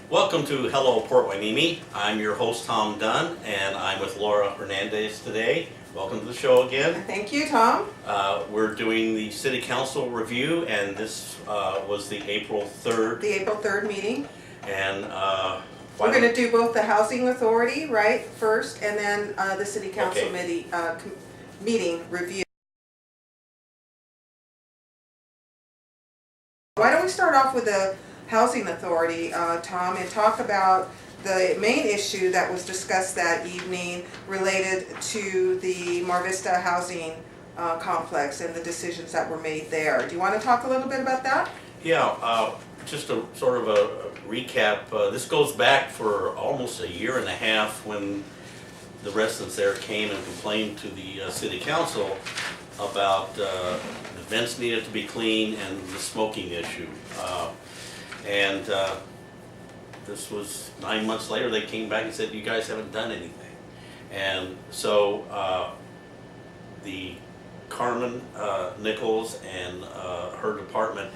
Welcome to Hello Port Hueneme. I'm your host Tom Dunn, and I'm with Laura Hernandez today. Welcome to the show again. Thank you, Tom. We're doing the City Council review, and this was the April 3rd. The April 3rd meeting. And we're going to do both the Housing Authority, right, first, and then the City Council Okay. meeting review. Why don't we start off with the Housing Authority, Tom, and talk about the main issue that was discussed that evening related to the Mar Vista housing complex and the decisions that were made there. Do you want to talk a little bit about that? Yeah, just a sort of a recap. This goes back for almost a year and a half when the residents there came and complained to the City Council about the vents needed to be clean and the smoking issue. This was 9 months later. They came back and said, you guys haven't done anything. And so the Carmen Nichols and her department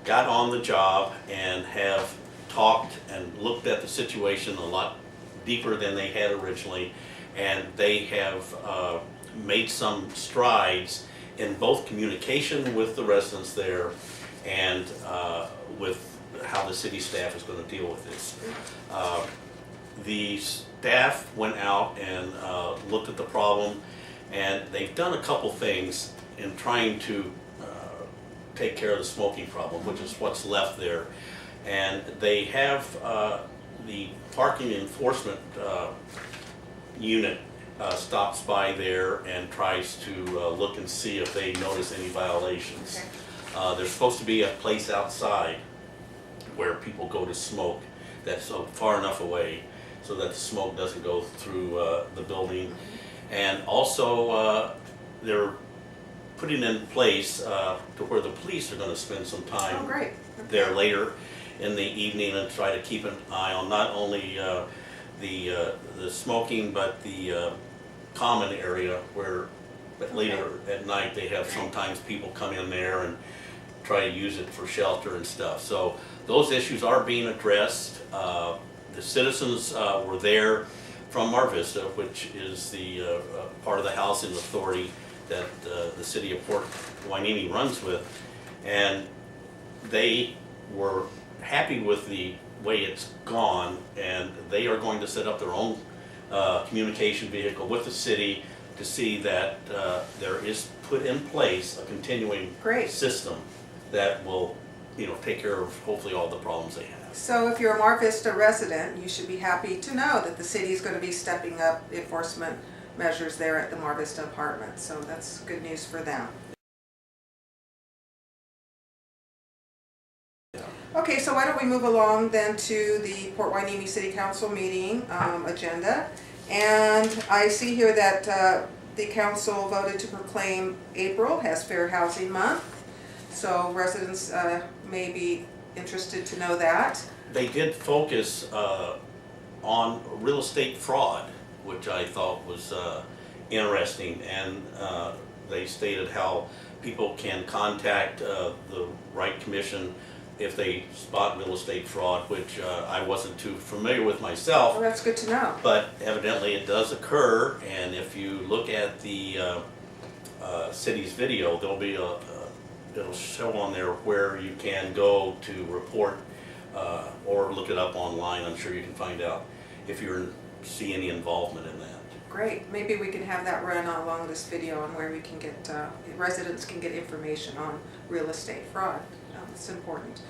got on the job and have talked and looked at the situation a lot deeper than they had originally, and they have made some strides in both communication with the residents there and with how the city staff is going to deal with this. The staff went out and looked at the problem, and they've done a couple things in trying to take care of the smoking problem, which is what's left there. And they have the parking enforcement unit stops by there and tries to look and see if they notice any violations. Okay. There's supposed to be a place outside where people go to smoke that's far enough away so that the smoke doesn't go through the building. And also they're putting in place to where the police are going to spend some time there later in the evening and try to keep an eye on not only the smoking but the common area where later at night they have sometimes people come in there and try to use it for shelter and stuff. So those issues are being addressed. The citizens were there from Mar Vista, which is the part of the housing authority that the city of Port Hueneme runs with, and they were happy with the way it's gone, and they are going to set up their own communication vehicle with the city to see that there is put in place a continuing system that will, take care of hopefully all the problems they have. So if you're a Mar Vista resident, you should be happy to know that the city is going to be stepping up enforcement measures there at the Mar Vista apartments. So that's good news for them. Okay, so why don't we move along then to the Port Hueneme City Council meeting agenda. And I see here that the council voted to proclaim April as Fair Housing Month. So residents may be interested to know that. They did focus on real estate fraud, which I thought was interesting, and they stated how people can contact the right commission if they spot real estate fraud, which I wasn't too familiar with myself. Well, that's good to know. But evidently it does occur, and if you look at the city's video, there'll be it'll show on there where you can go to report or look it up online. I'm sure you can find out if you see any involvement in that. Great. Maybe we can have that run along this video on where we can get, residents can get information on real estate fraud. It's important.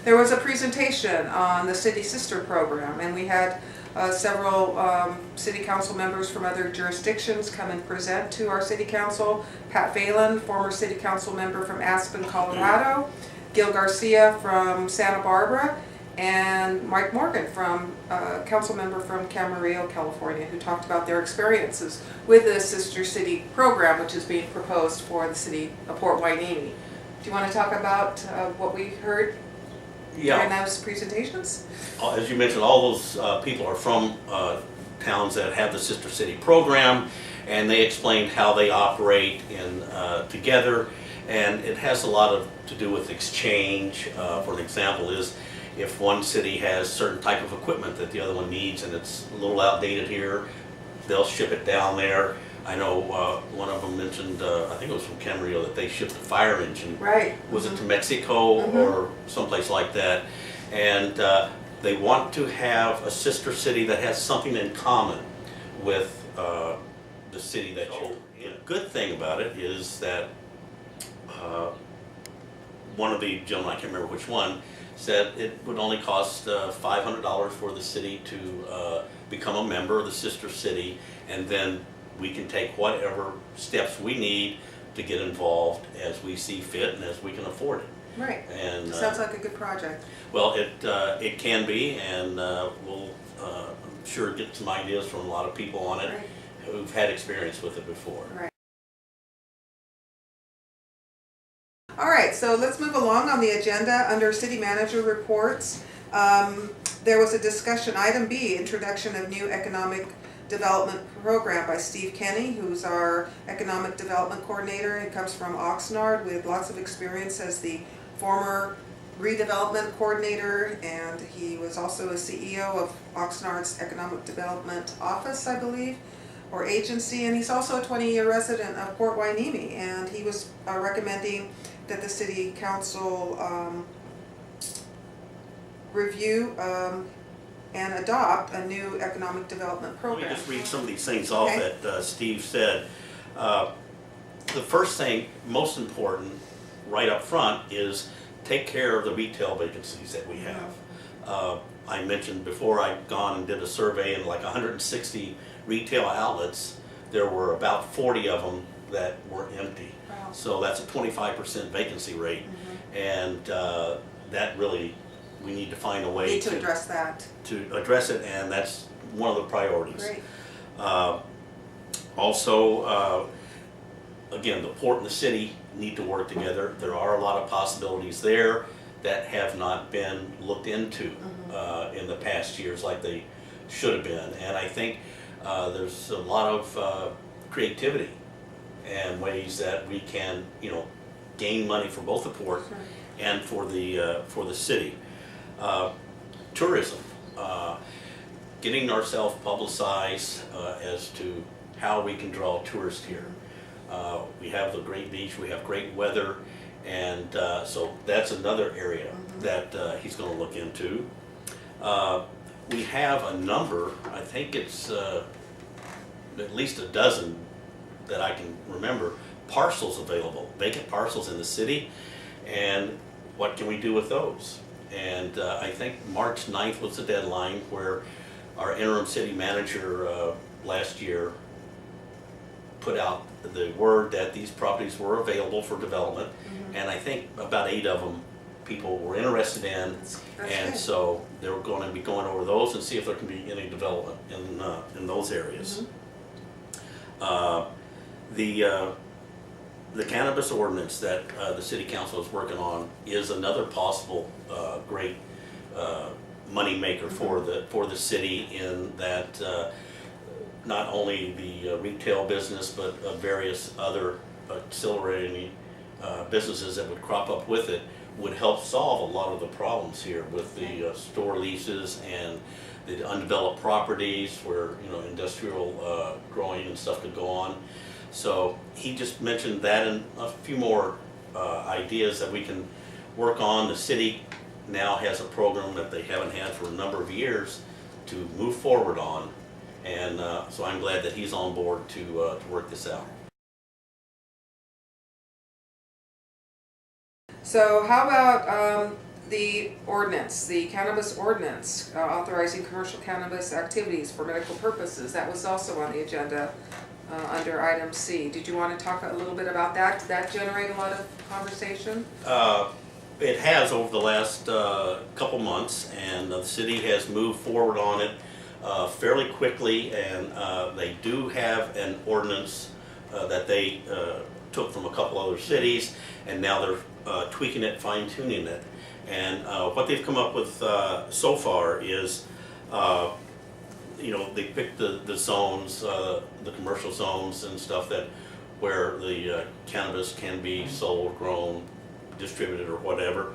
There was a presentation on the City Sister program, and we had several city council members from other jurisdictions come and present to our city council. Pat Phelan, former city council member from Aspen, Colorado, Gil Garcia from Santa Barbara, and Mike Morgan, from council member from Camarillo, California, who talked about their experiences with the Sister City program, which is being proposed for the city of Port Hueneme. Do you want to talk about what we heard during those presentations? As you mentioned, all those people are from towns that have the Sister City program, and they explained how they operate together, and it has a lot to do with exchange. For an example is, if one city has certain type of equipment that the other one needs and it's a little outdated here, they'll ship it down there. I know one of them mentioned, I think it was from Camarillo, that they shipped a fire engine. Right. Was it to Mexico or someplace like that? And they want to have a sister city that has something in common with the city that you're in. The good thing about it is that one of the gentlemen, I can't remember which one, said it would only cost $500 for the city to become a member of the sister city, and then we can take whatever steps we need to get involved as we see fit and as we can afford it. Right. And sounds like a good project. Well, it can be, and we'll I'm sure get some ideas from a lot of people on it who've had experience with it before. Right. All right, so let's move along on the agenda under city manager reports. There was a discussion, item B, introduction of new economic development program by Steve Kenny, who's our economic development coordinator. He comes from Oxnard with lots of experience as the former redevelopment coordinator, and he was also a CEO of Oxnard's economic development office, I believe, or agency, and he's also a 20-year resident of Port Hueneme, and he was recommending that the city council review and adopt a new economic development program. Let me just read some of these things off that Steve said. The first thing, most important, right up front, is take care of the retail vacancies that we have. I mentioned before, I'd gone and did a survey, and like 160 retail outlets, there were about 40 of them that were empty. Wow. So that's a 25% vacancy rate, and that really, we need to find a way to address that. To address it, and that's one of the priorities. Great. Also, again, the port and the city need to work together. There are a lot of possibilities there that have not been looked into in the past years like they should have been, and I think there's a lot of creativity and ways that we can, gain money for both the port and for the city. Tourism, getting ourselves publicized as to how we can draw tourists here. We have the great beach, we have great weather, and so that's another area that he's going to look into. We have a number, I think it's at least a dozen that I can remember, parcels available, vacant parcels in the city, and what can we do with those? And I think March 9th was the deadline where our interim city manager last year put out the word that these properties were available for development, and I think about 8 of them people were interested in, That's and good. so they're going to be going over those and see if there can be any development in those areas. The cannabis ordinance that the city council is working on is another possible great money maker for the city, in that not only the retail business, but various other auxiliary businesses that would crop up with it would help solve a lot of the problems here with the store leases and the undeveloped properties where industrial growing and stuff could go on. So he just mentioned that, and a few more ideas that we can work on. The city now has a program that they haven't had for a number of years to move forward on, and so I'm glad that he's on board to work this out. So how about the ordinance, the cannabis ordinance, authorizing commercial cannabis activities for medical purposes? That was also on the agenda under item C. Did you want to talk a little bit about that? Did that generate a lot of conversation? It has over the last couple months, and the city has moved forward on it fairly quickly, and they do have an ordinance that they took from a couple other cities, and now they're tweaking it, fine-tuning it. And what they've come up with so far is you know, they pick the zones, the commercial zones and stuff that where the cannabis can be sold, grown, distributed, or whatever.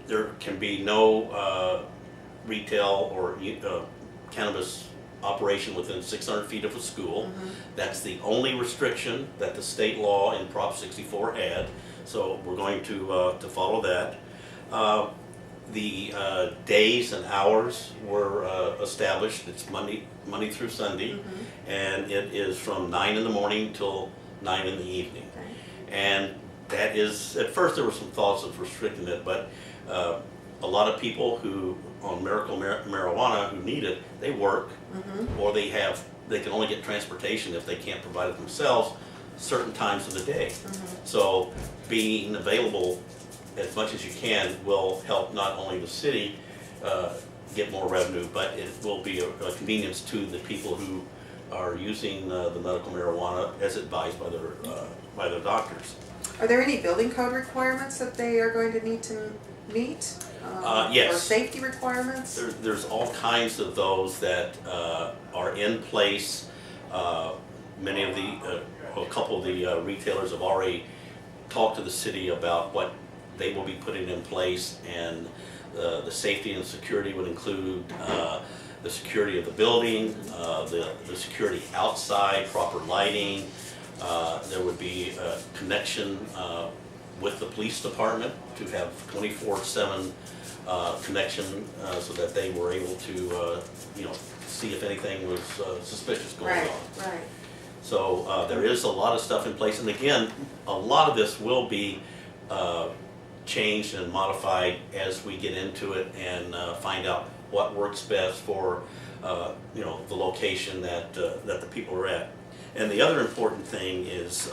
There can be no retail or cannabis operation within 600 feet of a school. That's the only restriction that the state law in Prop 64 had. So we're going to follow that. The days and hours were established. It's Monday through Sunday, and it is from 9 in the morning till 9 in the evening. Okay. And that is, at first there were some thoughts of restricting it, but a lot of people who on miracle marijuana who need it, they work, or they can only get transportation if they can't provide it themselves certain times of the day. So being available as much as you can will help not only the city get more revenue, but it will be a convenience to the people who are using the medical marijuana as advised by their doctors. Are there any building code requirements that they are going to need to meet? Yes. Or safety requirements? There's all kinds of those that are in place. Many of a couple of the retailers have already talked to the city about what they will be putting in place, and the safety and security would include the security of the building, the security outside, proper lighting. There would be a connection with the police department to have 24/7 connection so that they were able to see if anything was suspicious going on. Right. So there is a lot of stuff in place, and again, a lot of this will be changed and modified as we get into it and find out what works best for the location that the people are at. And the other important thing is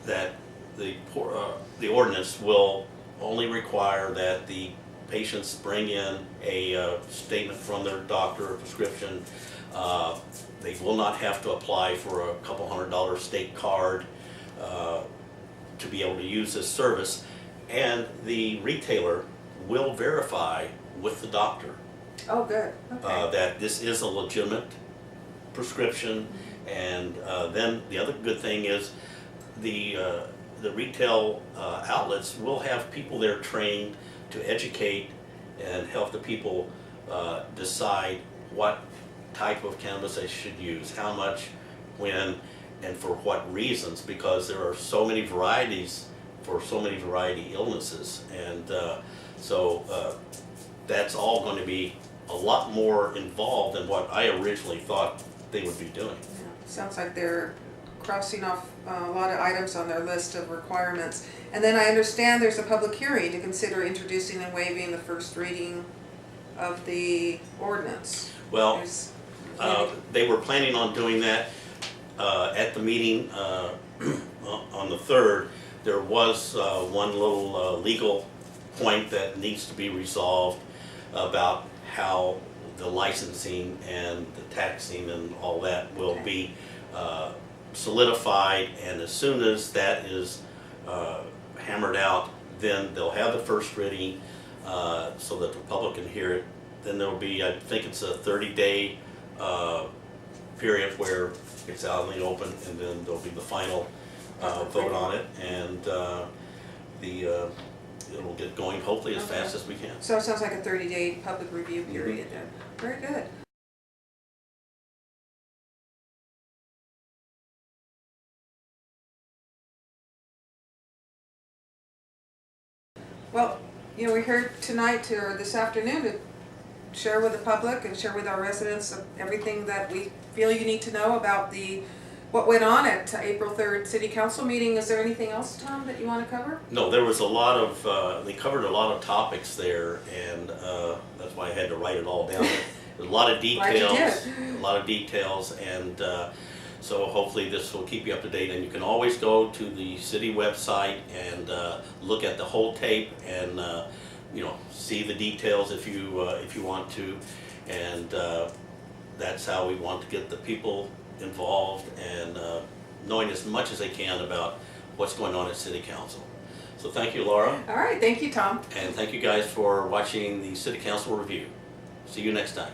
that the ordinance will only require that the patients bring in a statement from their doctor, a prescription. They will not have to apply for a couple $100 state card to be able to use this service, and the retailer will verify with the doctor Oh, good. Okay. that this is a legitimate prescription. And then the other good thing is the retail outlets will have people there trained to educate and help the people decide what type of cannabis they should use, how much, when, and for what reasons, because there are so many varieties for so many variety illnesses. And so that's all going to be a lot more involved than what I originally thought they would be doing. Yeah. Sounds like they're crossing off a lot of items on their list of requirements. And then I understand there's a public hearing to consider introducing and waiving the first reading of the ordinance. Well, they were planning on doing that at the meeting on the 3rd. There was one little legal point that needs to be resolved about how the licensing and the taxing and all that will be solidified, and as soon as that is hammered out, then they'll have the first reading so that the public can hear it. Then there'll be, I think it's a 30-day period where it's out in the open, and then there'll be the final vote on it, and it'll get going hopefully as fast as we can. So it sounds like a 30-day public review period then. Very good. Well, we're here tonight or this afternoon to share with the public and share with our residents everything that we feel you need to know about what went on at April 3rd City Council meeting. Is there anything else, Tom, that you want to cover? No, there was a lot of, they covered a lot of topics there, and that's why I had to write it all down. There's a lot of details, and so hopefully this will keep you up to date. And you can always go to the city website and look at the whole tape and see the details if you want to, and that's how we want to get the people involved and knowing as much as they can about what's going on at City Council. So thank you, Laura. All right, thank you, Tom. And thank you guys for watching the City Council review. See you next time.